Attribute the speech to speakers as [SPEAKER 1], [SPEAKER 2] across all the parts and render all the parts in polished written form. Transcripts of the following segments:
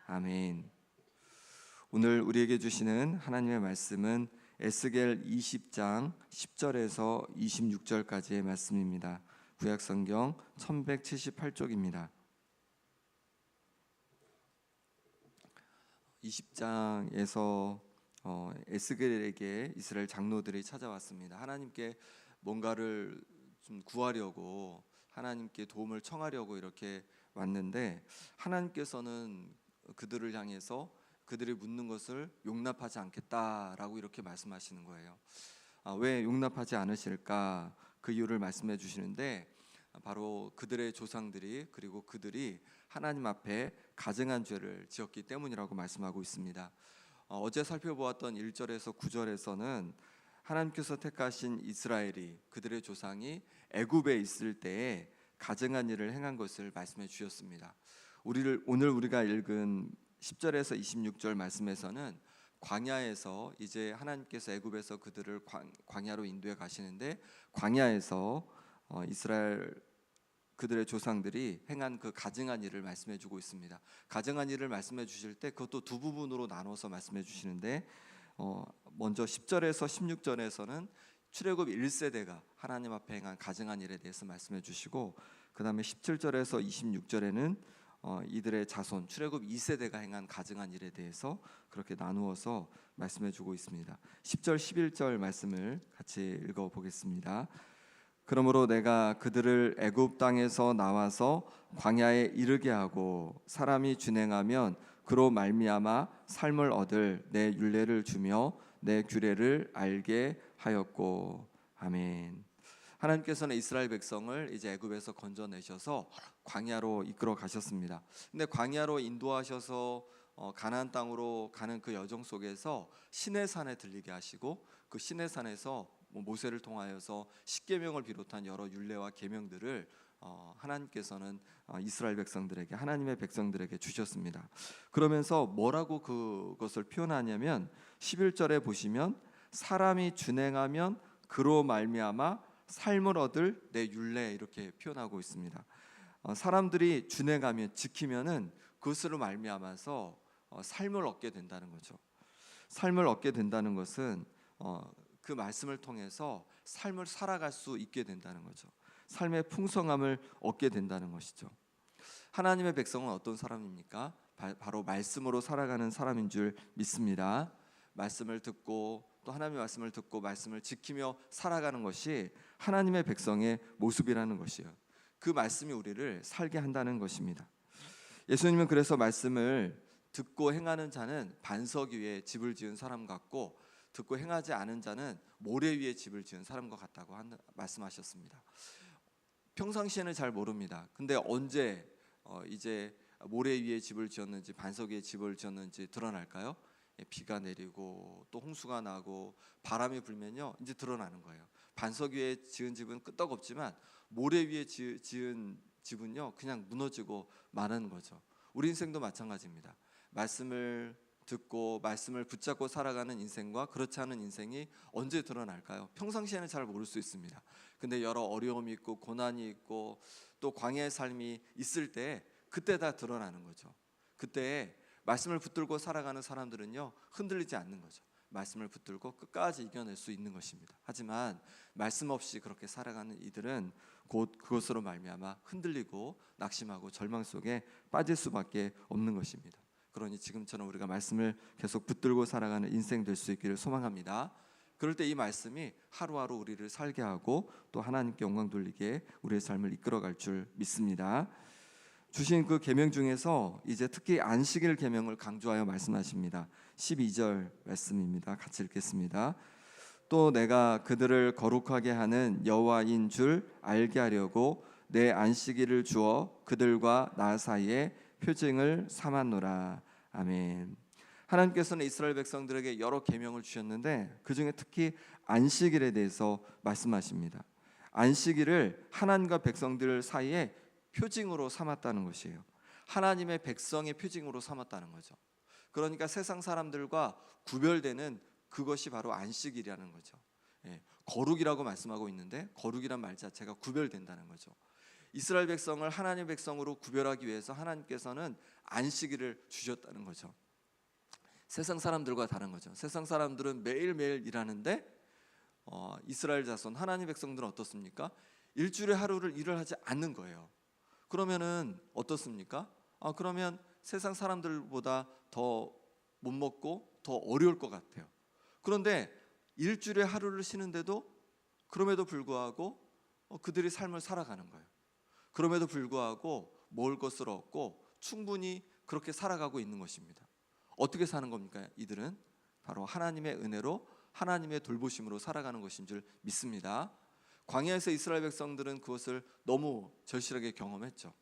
[SPEAKER 1] 아멘. 오늘 우리에게 주시는 하나님의 말씀은 에스겔 20장 10절에서 26절까지의 말씀입니다. 구약성경 1178쪽입니다. 20장에서 에스겔에게 이스라엘 장로들이 찾아왔습니다. 하나님께 뭔가를 좀 구하려고, 하나님께 도움을 청하려고 이렇게 왔는데, 하나님께서는 그들을 향해서 그들이 묻는 것을 용납하지 않겠다라고 이렇게 말씀하시는 거예요. 왜 용납하지 않으실까? 그 이유를 말씀해 주시는데, 바로 그들의 조상들이, 그리고 그들이 하나님 앞에 가증한 죄를 지었기 때문이라고 말씀하고 있습니다. 어제 살펴보았던 1절에서 9절에서는 하나님께서 택하신 이스라엘이, 그들의 조상이 애굽에 있을 때에 가증한 일을 행한 것을 말씀해 주셨습니다. 오늘 우리가 읽은 10절에서 26절 말씀에서는 광야에서 이제 하나님께서 애굽에서 그들을 광야로 인도해 가시는데, 광야에서 이스라엘 그들의 조상들이 행한 그 가증한 일을 말씀해 주고 있습니다. 가증한 일을 말씀해 주실 때 그것도 두 부분으로 나눠서 말씀해 주시는데, 먼저 10절에서 16절에서는 출애굽 1세대가 하나님 앞에 행한 가증한 일에 대해서 말씀해 주시고, 그 다음에 17절에서 26절에는 이들의 자손 출애굽 2세대가 행한 가증한 일에 대해서 그렇게 나누어서 말씀해 주고 있습니다. 10절 11절 말씀을 같이 읽어 보겠습니다. 그러므로 내가 그들을 애굽 땅에서 나와서 광야에 이르게 하고 사람이 준행하면 그로 말미암아 삶을 얻을 내 율례를 주며 내 규례를 알게 하였고. 아멘. 하나님께서는 이스라엘 백성을 이제 애굽에서 건져내셔서 광야로 이끌어 가셨습니다. 근데 광야로 인도하셔서 가나안 땅으로 가는 그 여정 속에서 시내산에 들리게 하시고, 그 시내산에서 모세를 통하여서 십계명을 비롯한 여러 율례와 계명들을 하나님께서는 이스라엘 백성들에게, 하나님의 백성들에게 주셨습니다. 그러면서 뭐라고 그것을 표현하냐면 11절에 보시면 사람이 준행하면 그로 말미암아 삶을 얻을 내 율례, 이렇게 표현하고 있습니다. 사람들이 준행하면, 지키면은 그것으로 말미암아서 삶을 얻게 된다는 거죠. 삶을 얻게 된다는 것은 그 말씀을 통해서 삶을 살아갈 수 있게 된다는 거죠. 삶의 풍성함을 얻게 된다는 것이죠. 하나님의 백성은 어떤 사람입니까? 바로 말씀으로 살아가는 사람인 줄 믿습니다. 말씀을 듣고, 또 하나님의 말씀을 듣고 말씀을 지키며 살아가는 것이 하나님의 백성의 모습이라는 것이에요. 그 말씀이 우리를 살게 한다는 것입니다. 예수님은 그래서 말씀을 듣고 행하는 자는 반석 위에 집을 지은 사람 같고, 듣고 행하지 않은 자는 모래 위에 집을 지은 사람과 같다고 말씀하셨습니다. 평상시에는 잘 모릅니다. 근데 언제 이제 모래 위에 집을 지었는지, 반석 위에 집을 지었는지 드러날까요? 비가 내리고 또 홍수가 나고 바람이 불면요, 이제 드러나는 거예요. 반석 위에 지은 집은 끄떡없지만 모래 위에 지은 집은요, 그냥 무너지고 마는 거죠. 우리 인생도 마찬가지입니다. 말씀을 듣고 말씀을 붙잡고 살아가는 인생과 그렇지 않은 인생이 언제 드러날까요? 평상시에는 잘 모를 수 있습니다. 근데 여러 어려움이 있고 고난이 있고 또 광야의 삶이 있을 때, 그때 다 드러나는 거죠. 그때 말씀을 붙들고 살아가는 사람들은요, 흔들리지 않는 거죠. 말씀을 붙들고 끝까지 이겨낼 수 있는 것입니다. 하지만 말씀 없이 그렇게 살아가는 이들은 곧 그것으로 말미암아 흔들리고 낙심하고 절망 속에 빠질 수밖에 없는 것입니다. 그러니 지금처럼 우리가 말씀을 계속 붙들고 살아가는 인생 될 수 있기를 소망합니다. 그럴 때 이 말씀이 하루하루 우리를 살게 하고 또 하나님께 영광 돌리게 우리의 삶을 이끌어갈 줄 믿습니다. 주신 그 계명 중에서 이제 특히 안식일 계명을 강조하여 말씀하십니다. 12절 말씀입니다. 같이 읽겠습니다. 또 내가 그들을 거룩하게 하는 여호와인 줄 알게 하려고 내 안식일을 주어 그들과 나 사이에 표징을 삼았노라. 아멘. 하나님께서는 이스라엘 백성들에게 여러 계명을 주셨는데, 그 중에 특히 안식일에 대해서 말씀하십니다. 안식일을 하나님과 백성들 사이에 표징으로 삼았다는 것이에요. 하나님의 백성의 표징으로 삼았다는 거죠. 그러니까 세상 사람들과 구별되는 그것이 바로 안식일이라는 거죠. 거룩이라고 말씀하고 있는데, 거룩이란 말 자체가 구별된다는 거죠. 이스라엘 백성을 하나님의 백성으로 구별하기 위해서 하나님께서는 안식일을 주셨다는 거죠. 세상 사람들과 다른 거죠. 세상 사람들은 매일매일 일하는데 이스라엘 자손 하나님 백성들은 어떻습니까? 일주일에 하루를 일을 하지 않는 거예요. 그러면은 어떻습니까? 그러면 세상 사람들보다 더 못 먹고 더 어려울 것 같아요. 그런데 일주일에 하루를 쉬는데도 그럼에도 불구하고 그들이 삶을 살아가는 거예요. 그럼에도 불구하고 먹을 것을 얻고 충분히 그렇게 살아가고 있는 것입니다. 어떻게 사는 겁니까? 이들은 바로 하나님의 은혜로 하나님의 돌보심으로 살아가는 것인 줄 믿습니다. 광야에서 이스라엘 백성들은 그것을 너무 절실하게 경험했죠.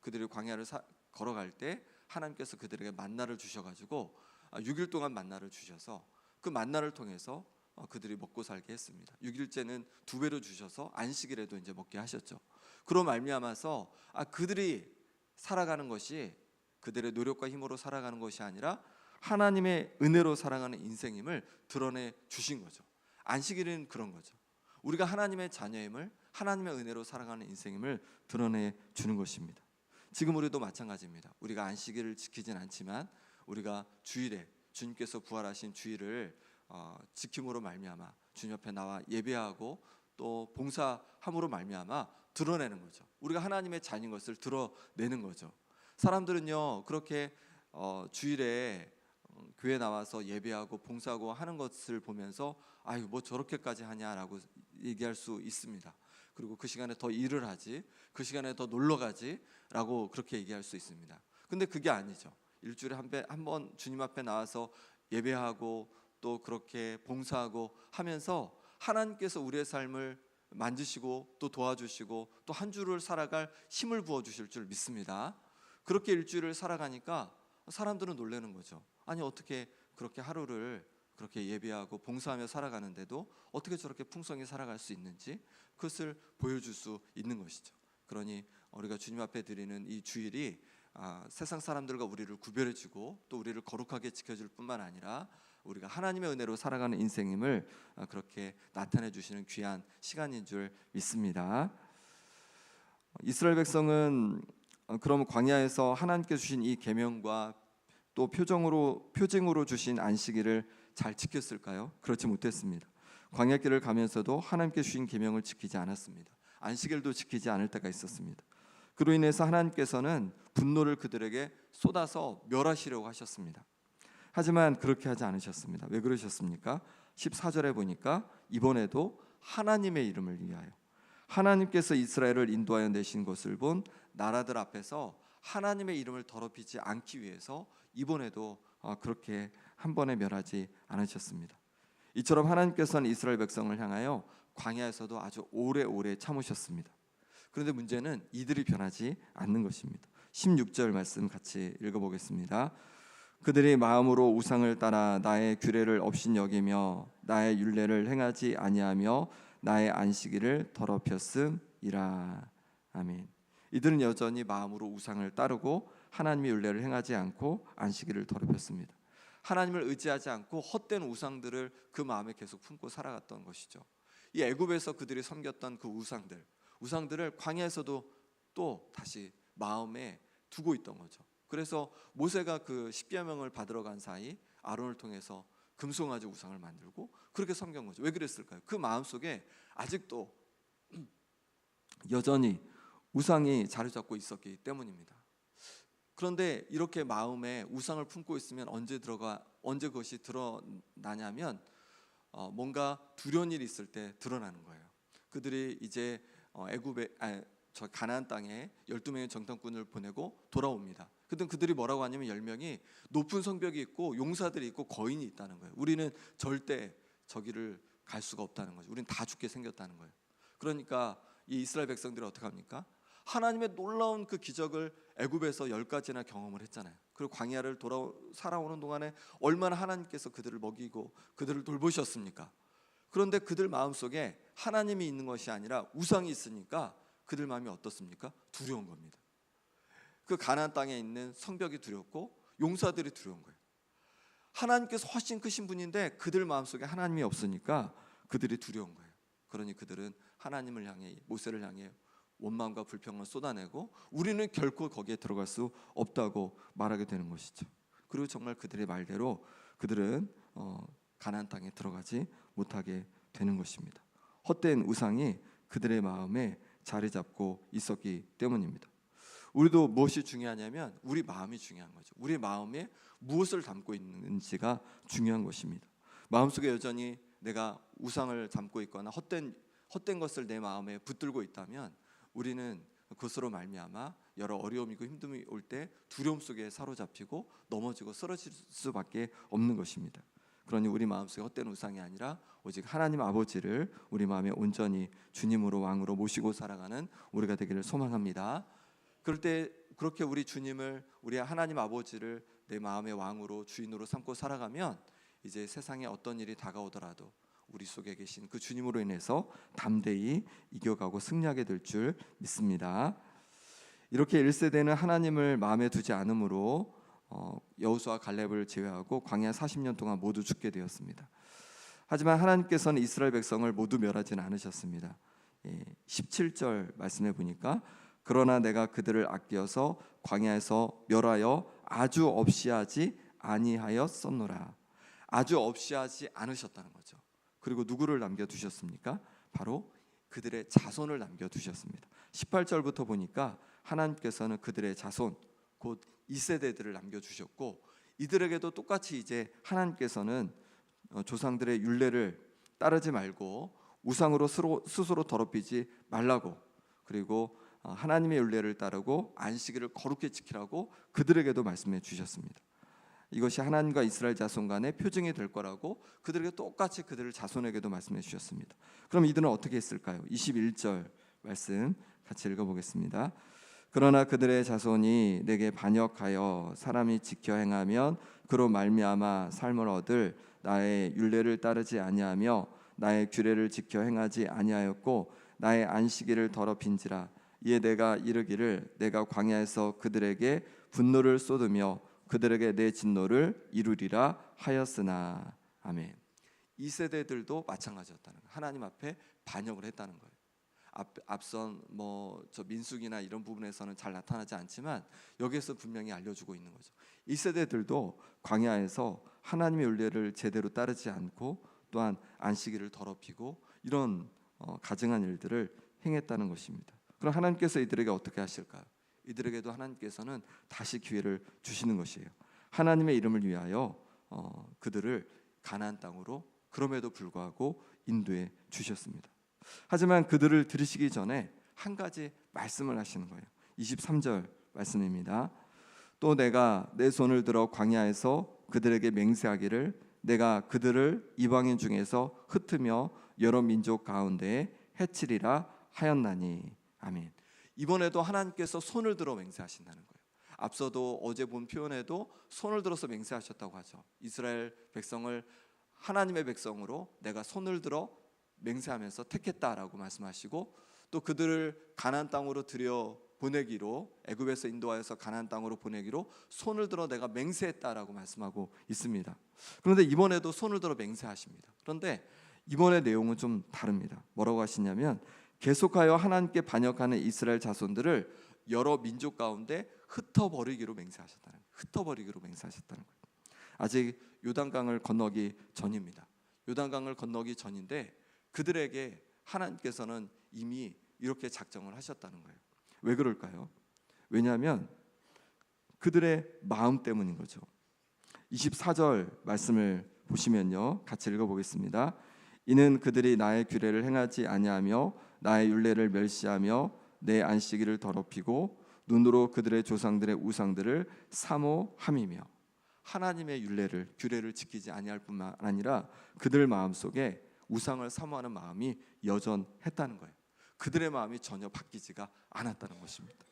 [SPEAKER 1] 그들이 광야를 걸어갈 때 하나님께서 그들에게 만나를 주셔가지고 6일 동안 만나를 주셔서 그 만나를 통해서 그들이 먹고 살게 했습니다. 6일째는 2배로 주셔서 안식일에도 이제 먹게 하셨죠. 그로 말미암아서 그들이 살아가는 것이 그들의 노력과 힘으로 살아가는 것이 아니라 하나님의 은혜로 살아가는 인생임을 드러내 주신 거죠. 안식일은 그런 거죠. 우리가 하나님의 자녀임을 하나님의 은혜로 살아가는 인생임을 드러내 주는 것입니다. 지금 우리도 마찬가지입니다. 우리가 안식일을 지키진 않지만 우리가 주일에 주님께서 부활하신 주일을 지킴으로 말미암아 주님 앞에 나와 예배하고 또 봉사함으로 말미암아 드러내는 거죠. 우리가 하나님의 자녀인 것을 드러내는 거죠. 사람들은요 그렇게 주일에 교회 나와서 예배하고 봉사하고 하는 것을 보면서 아유 뭐 저렇게까지 하냐라고 얘기할 수 있습니다. 그리고 그 시간에 더 일을 하지, 그 시간에 더 놀러 가지라고 그렇게 얘기할 수 있습니다. 근데 그게 아니죠. 일주일에 한 번 주님 앞에 나와서 예배하고 또 그렇게 봉사하고 하면서 하나님께서 우리의 삶을 만지시고 또 도와주시고 또 한 주를 살아갈 힘을 부어주실 줄 믿습니다. 그렇게 일주일을 살아가니까 사람들은 놀라는 거죠. 아니 어떻게 그렇게 하루를 그렇게 예배하고 봉사하며 살아가는데도 어떻게 저렇게 풍성히 살아갈 수 있는지 그것을 보여줄 수 있는 것이죠. 그러니 우리가 주님 앞에 드리는 이 주일이 세상 사람들과 우리를 구별해주고 또 우리를 거룩하게 지켜줄 뿐만 아니라 우리가 하나님의 은혜로 살아가는 인생임을 그렇게 나타내 주시는 귀한 시간인 줄 믿습니다. 이스라엘 백성은 그럼 광야에서 하나님께 주신 이 계명과 또 표징으로 주신 안식일을 잘 지켰을까요? 그렇지 못했습니다. 광야길을 가면서도 하나님께 주신 계명을 지키지 않았습니다. 안식일도 지키지 않을 때가 있었습니다. 그로 인해서 하나님께서는 분노를 그들에게 쏟아서 멸하시려고 하셨습니다. 하지만 그렇게 하지 않으셨습니다. 왜 그러셨습니까? 14절에 보니까 이번에도 하나님의 이름을 위하여 하나님께서 이스라엘을 인도하여 내신 것을 본 나라들 앞에서 하나님의 이름을 더럽히지 않기 위해서 이번에도 그렇게 한 번에 멸하지 않으셨습니다. 이처럼 하나님께서는 이스라엘 백성을 향하여 광야에서도 아주 오래오래 참으셨습니다. 그런데 문제는 이들이 변하지 않는 것입니다. 16절 말씀 같이 읽어보겠습니다. 그들이 마음으로 우상을 따라 나의 규례를 업신여기며 나의 율례를 행하지 아니하며 나의 안식일을 더럽혔음이라. 아멘. 이들은 여전히 마음으로 우상을 따르고 하나님의 율례를 행하지 않고 안식일을 더럽혔습니다. 하나님을 의지하지 않고 헛된 우상들을 그 마음에 계속 품고 살아갔던 것이죠. 이 애굽에서 그들이 섬겼던 그 우상들을 광야에서도 또 다시 마음에 두고 있던 거죠. 그래서 모세가 그 십계명을 받으러 간 사이 아론을 통해서 금송아지 우상을 만들고 그렇게 섬긴 거죠. 왜 그랬을까요? 그 마음속에 아직도 여전히 우상이 자리 잡고 있었기 때문입니다. 그런데 이렇게 마음에 우상을 품고 있으면 언제 그것이 드러나냐면 뭔가 두려운 일이 있을 때 드러나는 거예요. 그들이 이제 저 가나안 땅에 12명의 정탐꾼을 보내고 돌아옵니다. 그때 그들이 뭐라고 하냐면 10명이 높은 성벽이 있고 용사들이 있고 거인이 있다는 거예요. 우리는 절대 저기를 갈 수가 없다는 거죠. 우리는 다 죽게 생겼다는 거예요. 그러니까 이 이스라엘 백성들이 어떻게 합니까? 하나님의 놀라운 그 기적을 애굽에서 10가지나 경험을 했잖아요. 그리고 광야를 살아오는 동안에 얼마나 하나님께서 그들을 먹이고 그들을 돌보셨습니까? 그런데 그들 마음속에 하나님이 있는 것이 아니라 우상이 있으니까 그들 마음이 어떻습니까? 두려운 겁니다. 그 가나안 땅에 있는 성벽이 두렵고 용사들이 두려운 거예요. 하나님께서 훨씬 크신 분인데 그들 마음속에 하나님이 없으니까 그들이 두려운 거예요. 그러니 그들은 하나님을 향해 모세를 향해 원망과 불평을 쏟아내고 우리는 결코 거기에 들어갈 수 없다고 말하게 되는 것이죠. 그리고 정말 그들의 말대로 그들은 가나안 땅에 들어가지 못하게 되는 것입니다. 헛된 우상이 그들의 마음에 자리 잡고 있었기 때문입니다. 우리도 무엇이 중요하냐면 우리 마음이 중요한 거죠. 우리 마음에 무엇을 담고 있는지가 중요한 것입니다. 마음속에 여전히 내가 우상을 담고 있거나 헛된 것을 내 마음에 붙들고 있다면 우리는 그것으로 말미암아 여러 어려움이고 힘듦이 올 때 두려움 속에 사로잡히고 넘어지고 쓰러질 수밖에 없는 것입니다. 그러니 우리 마음속에 헛된 우상이 아니라 오직 하나님 아버지를 우리 마음에 온전히 주님으로 왕으로 모시고 살아가는 우리가 되기를 소망합니다. 그럴 때 그렇게 우리 주님을, 우리 하나님 아버지를 내 마음의 왕으로 주인으로 삼고 살아가면 이제 세상에 어떤 일이 다가오더라도 우리 속에 계신 그 주님으로 인해서 담대히 이겨가고 승리하게 될 줄 믿습니다. 이렇게 1세대는 하나님을 마음에 두지 않으므로 여호수아 갈렙을 제외하고 광야 40년 동안 모두 죽게 되었습니다. 하지만 하나님께서는 이스라엘 백성을 모두 멸하지는 않으셨습니다. 17절 말씀해 보니까 그러나 내가 그들을 아껴서 광야에서 멸하여 아주 없이 하지 아니하였었노라. 아주 없이 하지 않으셨다는 거죠. 그리고 누구를 남겨두셨습니까? 바로 그들의 자손을 남겨두셨습니다. 18절부터 보니까 하나님께서는 그들의 자손 곧 2세대들을 남겨주셨고 이들에게도 똑같이 이제 하나님께서는 조상들의 율례를 따르지 말고 우상으로 스스로 더럽히지 말라고, 그리고 하나님의 율례를 따르고 안식일을 거룩히 지키라고 그들에게도 말씀해 주셨습니다. 이것이 하나님과 이스라엘 자손 간의 표징이 될 거라고 그들에게 똑같이 그들의 자손에게도 말씀해 주셨습니다. 그럼 이들은 어떻게 했을까요? 21절 말씀 같이 읽어보겠습니다. 그러나 그들의 자손이 내게 반역하여 사람이 지켜 행하면 그로 말미암아 삶을 얻을 나의 율례를 따르지 아니하며 나의 규례를 지켜 행하지 아니하였고 나의 안식일을 더럽힌지라. 이에 내가 이르기를 내가 광야에서 그들에게 분노를 쏟으며 그들에게 내 진노를 이루리라 하였으나. 아멘. 이 세대들도 마찬가지였다는 거예요. 하나님 앞에 반역을 했다는 거예요. 앞선 저 민수기나 이런 부분에서는 잘 나타나지 않지만 여기에서 분명히 알려주고 있는 거죠. 이 세대들도 광야에서 하나님의 율례를 제대로 따르지 않고 또한 안식일을 더럽히고 이런 가증한 일들을 행했다는 것입니다. 그럼 하나님께서 이들에게 어떻게 하실까요? 이들에게도 하나님께서는 다시 기회를 주시는 것이에요. 하나님의 이름을 위하여 그들을 가나안 땅으로 그럼에도 불구하고 인도해 주셨습니다. 하지만 그들을 들으시기 전에 한 가지 말씀을 하시는 거예요. 23절 말씀입니다. 또 내가 내 손을 들어 광야에서 그들에게 맹세하기를 내가 그들을 이방인 중에서 흩으며 여러 민족 가운데에 해치리라 하였나니. 아멘. 이번에도 하나님께서 손을 들어 맹세하신다는 거예요. 앞서도 어제 본 표현에도 손을 들어서 맹세하셨다고 하죠. 이스라엘 백성을 하나님의 백성으로 내가 손을 들어 맹세하면서 택했다라고 말씀하시고 또 그들을 가나안 땅으로 들여 보내기로, 애굽에서 인도하여서 가나안 땅으로 보내기로 손을 들어 내가 맹세했다라고 말씀하고 있습니다. 그런데 이번에도 손을 들어 맹세하십니다. 그런데 이번의 내용은 좀 다릅니다. 뭐라고 하시냐면 계속하여 하나님께 반역하는 이스라엘 자손들을 여러 민족 가운데 흩어버리기로 맹세하셨다는 거예요. 흩어버리기로 맹세하셨다는 거예요. 아직 요단강을 건너기 전입니다. 요단강을 건너기 전인데 그들에게 하나님께서는 이미 이렇게 작정을 하셨다는 거예요. 왜 그럴까요? 왜냐하면 그들의 마음 때문인 거죠. 24절 말씀을 보시면요, 같이 읽어보겠습니다. 이는 그들이 나의 규례를 행하지 아니하며 나의 율례를 멸시하며 내 안식일을 더럽히고 눈으로 그들의 조상들의 우상들을 사모함이며. 하나님의 율례를, 규례를 지키지 아니할 뿐만 아니라 그들 마음속에 우상을 사모하는 마음이 여전했다는 거예요. 그들의 마음이 전혀 바뀌지가 않았다는 것입니다.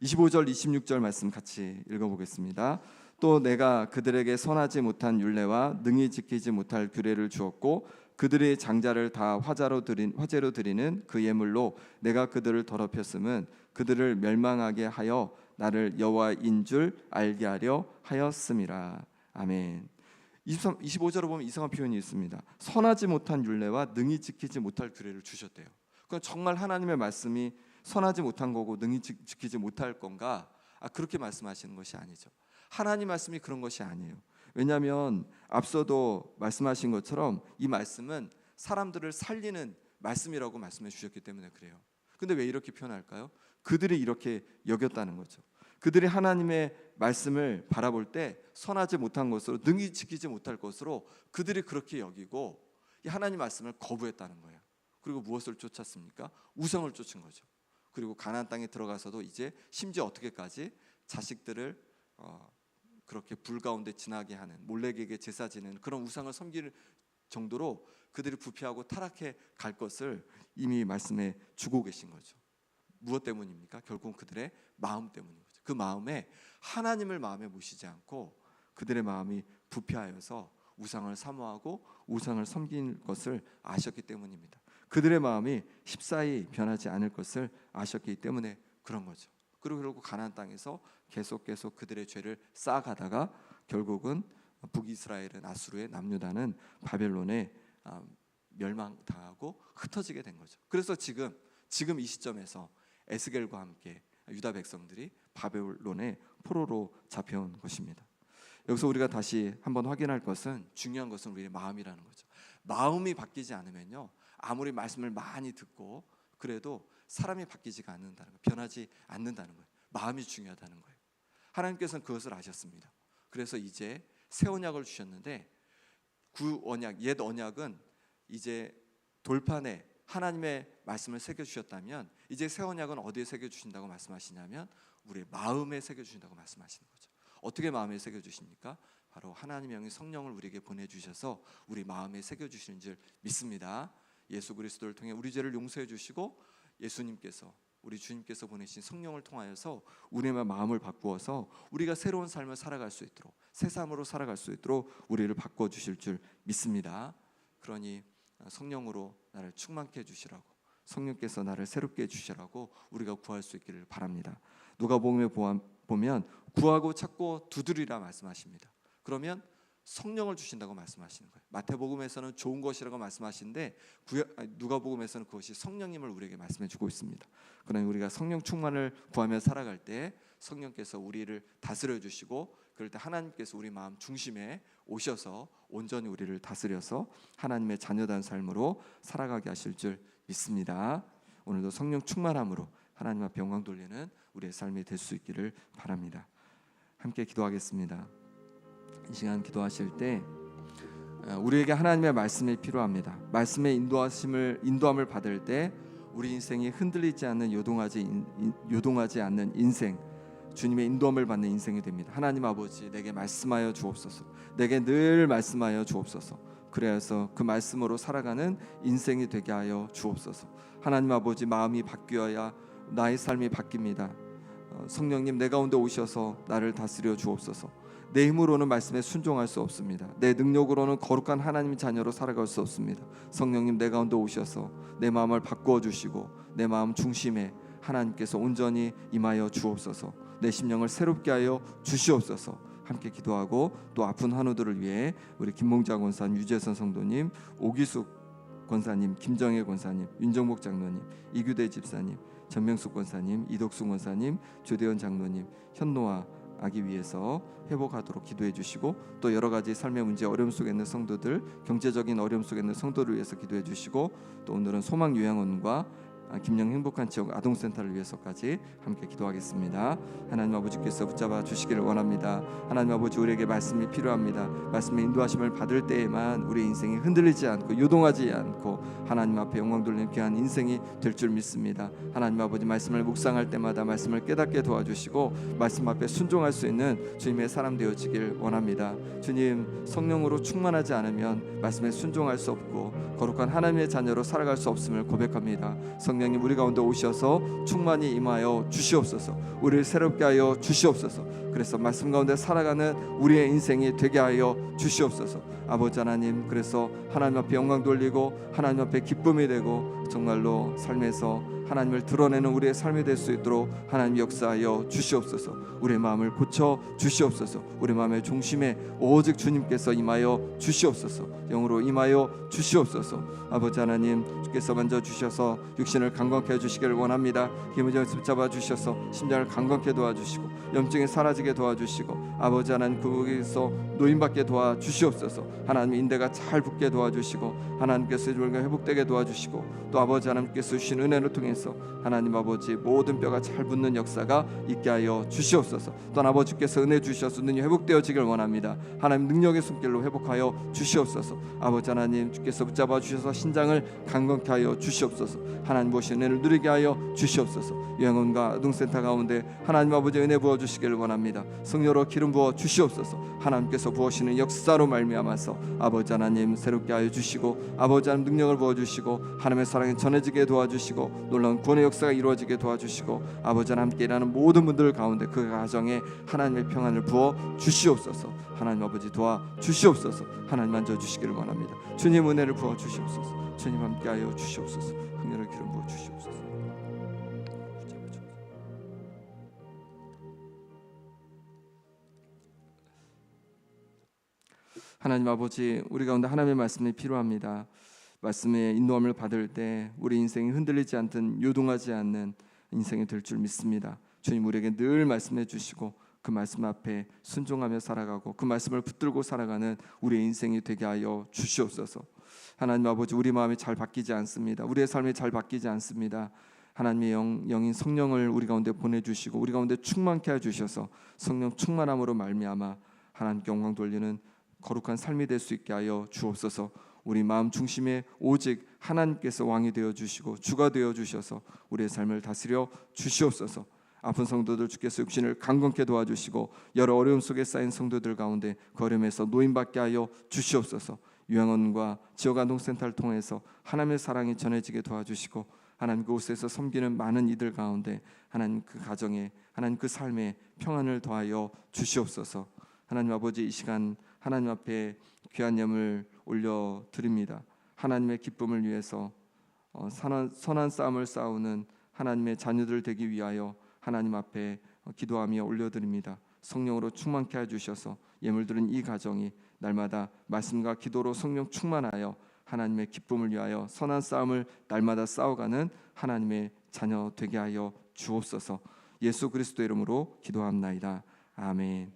[SPEAKER 1] 25절 26절 말씀 같이 읽어보겠습니다. 또 내가 그들에게 선하지 못한 율례와 능히 지키지 못할 규례를 주었고 그들의 장자를 다 화제로 드리는 그 예물로 내가 그들을 더럽혔음은 그들을 멸망하게 하여 나를 여호와인 줄 알게 하려 하였음이라. 아멘. 25절을 보면 이상한 표현이 있습니다. 선하지 못한 율례와 능히 지키지 못할 규례를 주셨대요. 그건 정말 하나님의 말씀이 선하지 못한 거고 능히 지키지 못할 건가? 그렇게 말씀하시는 것이 아니죠. 하나님 말씀이 그런 것이 아니에요. 왜냐하면 앞서도 말씀하신 것처럼 이 말씀은 사람들을 살리는 말씀이라고 말씀해 주셨기 때문에 그래요. 근데 왜 이렇게 표현할까요? 그들이 이렇게 여겼다는 거죠. 그들이 하나님의 말씀을 바라볼 때 선하지 못한 것으로, 능히 지키지 못할 것으로 그들이 그렇게 여기고 이 하나님 말씀을 거부했다는 거예요. 그리고 무엇을 쫓았습니까? 우상을 쫓은 거죠. 그리고 가나안 땅에 들어가서도 이제 심지어 어떻게까지 자식들을 그렇게 불 가운데 지나게 하는, 몰렉에게 제사 지는 그런 우상을 섬기는 정도로 그들이 부패하고 타락해 갈 것을 이미 말씀해 주고 계신 거죠. 무엇 때문입니까? 결국 그들의 마음 때문인 거죠. 그 마음에 하나님을 마음에 모시지 않고 그들의 마음이 부패하여서 우상을 사모하고 우상을 섬긴 것을 아셨기 때문입니다. 그들의 마음이 십사이 변하지 않을 것을 아셨기 때문에 그런 거죠. 그리고 결국 가나안 땅에서 계속 그들의 죄를 쌓아가다가 결국은 북이스라엘은 아수르의, 남유다는 바벨론에 멸망당하고 흩어지게 된 거죠. 그래서 지금 이 시점에서 에스겔과 함께 유다 백성들이 바벨론의 포로로 잡혀온 것입니다. 여기서 우리가 다시 한번 확인할 것은, 중요한 것은 우리의 마음이라는 거죠. 마음이 바뀌지 않으면요, 아무리 말씀을 많이 듣고 그래도 사람이 바뀌지가 않는다는 거예요. 변하지 않는다는 거예요. 마음이 중요하다는 거예요. 하나님께서는 그것을 아셨습니다. 그래서 이제 새 언약을 주셨는데, 구 언약, 옛 언약은 이제 돌판에 하나님의 말씀을 새겨주셨다면, 이제 새 언약은 어디에 새겨주신다고 말씀하시냐면 우리의 마음에 새겨주신다고 말씀하시는 거죠. 어떻게 마음에 새겨주십니까? 바로 하나님의 영이 성령을 우리에게 보내주셔서 우리 마음에 새겨주시는 줄 믿습니다. 예수 그리스도를 통해 우리 죄를 용서해 주시고 예수님께서, 우리 주님께서 보내신 성령을 통하여서 우리의 마음을 바꾸어서 우리가 새로운 삶을 살아갈 수 있도록, 새 삶으로 살아갈 수 있도록 우리를 바꿔주실 줄 믿습니다. 그러니 성령으로 나를 충만케 해주시라고, 성령께서 나를 새롭게 해주시라고 우리가 구할 수 있기를 바랍니다. 누가복음에 보면 구하고 찾고 두드리라 말씀하십니다. 그러면 성령을 주신다고 말씀하시는 거예요. 마태복음에서는 좋은 것이라고 말씀하시는데 누가복음에서는 그것이 성령님을 우리에게 말씀해 주고 있습니다. 그러니 우리가 성령 충만을 구하며 살아갈 때 성령께서 우리를 다스려 주시고, 그럴 때 하나님께서 우리 마음 중심에 오셔서 온전히 우리를 다스려서 하나님의 자녀된 삶으로 살아가게 하실 줄 믿습니다. 오늘도 성령 충만함으로 하나님 앞에 영광 돌리는 우리의 삶이 될 수 있기를 바랍니다. 함께 기도하겠습니다. 이 시간 기도하실 때 우리에게 하나님의 말씀이 필요합니다. 말씀의 인도함을 받을 때 우리 인생이 흔들리지 않는, 요동하지 않는 인생, 주님의 인도함을 받는 인생이 됩니다. 하나님 아버지, 내게 말씀하여 주옵소서. 내게 늘 말씀하여 주옵소서. 그래서 그 말씀으로 살아가는 인생이 되게 하여 주옵소서. 하나님 아버지, 마음이 바뀌어야 나의 삶이 바뀝니다. 성령님, 내 가운데 오셔서 나를 다스려 주옵소서. 내 힘으로는 말씀에 순종할 수 없습니다. 내 능력으로는 거룩한 하나님의 자녀로 살아갈 수 없습니다. 성령님, 내 가운데 오셔서 내 마음을 바꾸어 주시고 내 마음 중심에 하나님께서 온전히 임하여 주옵소서. 내 심령을 새롭게 하여 주시옵소서. 함께 기도하고 또 아픈 환우들을 위해 우리 김몽자 권사님, 유재선 성도님, 오기숙 권사님, 김정혜 권사님, 윤정복 장로님, 이규대 집사님, 전명숙 권사님, 이덕수 권사님, 조대현 장로님, 현노아 아기 위해서 회복하도록 기도해 주시고, 또 여러 가지 삶의 문제, 어려움 속에 있는 성도들, 경제적인 어려움 속에 있는 성도를 위해서 기도해 주시고, 또 오늘은 소망 요양원과 김영 행복한 지역 아동센터를 위해서까지 함께 기도하겠습니다. 하나님 아버지께서 붙잡아 주시기를 원합니다. 하나님 아버지, 우리에게 말씀이 필요합니다. 말씀의 인도하심을 받을 때에만 우리 인생이 흔들리지 않고 요동하지 않고 하나님 앞에 영광 돌리는 귀한 인생이 될 줄 믿습니다. 하나님 아버지, 말씀을 묵상할 때마다 말씀을 깨닫게 도와주시고 말씀 앞에 순종할 수 있는 주님의 사람 되어지길 원합니다. 주님, 성령으로 충만하지 않으면 말씀에 순종할 수 없고 거룩한 하나님의 자녀로 살아갈 수 없음을 고백합니다. 성령님, 우리 가운데 오셔서 충만히 임하여 주시옵소서. 우리를 새롭게 하여 주시옵소서. 그래서 말씀 가운데 살아가는 우리의 인생이 되게 하여 주시옵소서. 아버지 하나님, 그래서 하나님 앞에 영광 돌리고 하나님 앞에 기쁨이 되고 정말로 삶에서 하나님을 드러내는 우리의 삶이 될 수 있도록 하나님 역사하여 주시옵소서. 우리의 마음을 고쳐 주시옵소서. 우리 마음의 중심에 오직 주님께서 임하여 주시옵소서. 영으로 임하여 주시옵소서. 아버지 하나님, 주께서 만져 주셔서 육신을 강건케 해주시기를 원합니다. 힘을 붙잡아 주셔서 심장을 강건케 도와주시고 염증이 사라지게 도와주시고 아버지 하나님, 그곳에서 노임받게 도와주시옵소서. 하나님, 인대가 잘 붙게 도와주시고 하나님께서 우리가 회복되게 도와주시고 또 아버지 하나님께서 주신 은혜를 통해서 하나님 아버지 모든 뼈가 잘 붙는 역사가 있게 하여 주시옵소서. 또 아버지께서 은혜 주셔서 능히 회복되어지길 원합니다. 하나님, 능력의 손길로 회복하여 주시옵소서. 아버지 하나님, 주께서 붙잡아 주셔서 신장을 강건케 하여 주시옵소서. 하나님 보신 은혜를 누리게 하여 주시옵소서. 영혼과 아동센터 가운데 하나님 아버지 은혜 부어 주시기를 원합니다. 성령으로 기름 부어 주시옵소서. 하나님께서 부으시는 역사로 말미암아서 아버지 하나님 새롭게 하여 주시고 아버지 하나님 능력을 부어 주시고 하나님의 사랑이 전해지게 도와주시고 놀라운 구원의 역사가 이루어지게 도와주시고 아버지 하나님 함께 일하는 모든 분들 가운데 그 가정에 하나님의 평안을 부어 주시옵소서. 하나님 아버지 도와 주시옵소서. 하나님 만져 주시기를 원합니다. 주님 은혜를 부어 주시옵소서. 주님 함께하여 주시옵소서. 흥년을 기름 부어 주시옵소서. 하나님 아버지, 우리 가운데 하나님의 말씀이 필요합니다. 말씀의 인도함을 받을 때 우리 인생이 흔들리지 않든 요동하지 않는 인생이 될 줄 믿습니다. 주님, 우리에게 늘 말씀해 주시고 그 말씀 앞에 순종하며 살아가고 그 말씀을 붙들고 살아가는 우리의 인생이 되게 하여 주시옵소서. 하나님 아버지, 우리 마음이 잘 바뀌지 않습니다. 우리의 삶이 잘 바뀌지 않습니다. 하나님의 영인 성령을 우리 가운데 보내주시고 우리 가운데 충만케 해주셔서 성령 충만함으로 말미암아 하나님께 영광 돌리는 거룩한 삶이 될 수 있게 하여 주옵소서. 우리 마음 중심에 오직 하나님께서 왕이 되어 주시고 주가 되어 주셔서 우리의 삶을 다스려 주시옵소서. 아픈 성도들 주께서 육신을 강건케 도와주시고 여러 어려움 속에 쌓인 성도들 가운데 그 어려움에서 노임받게 하여 주시옵소서. 유양원과 지역 아동센터를 통해서 하나님의 사랑이 전해지게 도와주시고 하나님 그곳에서 섬기는 많은 이들 가운데 하나님 그 가정에 하나님 그 삶에 평안을 더하여 주시옵소서. 하나님 아버지, 이 시간 하나님 앞에 귀한 예물 올려드립니다. 하나님의 기쁨을 위해서 선한 싸움을 싸우는 하나님의 자녀들 되기 위하여 하나님 앞에 기도하며 올려드립니다. 성령으로 충만케 해주셔서 예물드린 이 가정이 날마다 말씀과 기도로 성령 충만하여 하나님의 기쁨을 위하여 선한 싸움을 날마다 싸워가는 하나님의 자녀 되게 하여 주옵소서. 예수 그리스도 이름으로 기도합나이다. 아멘.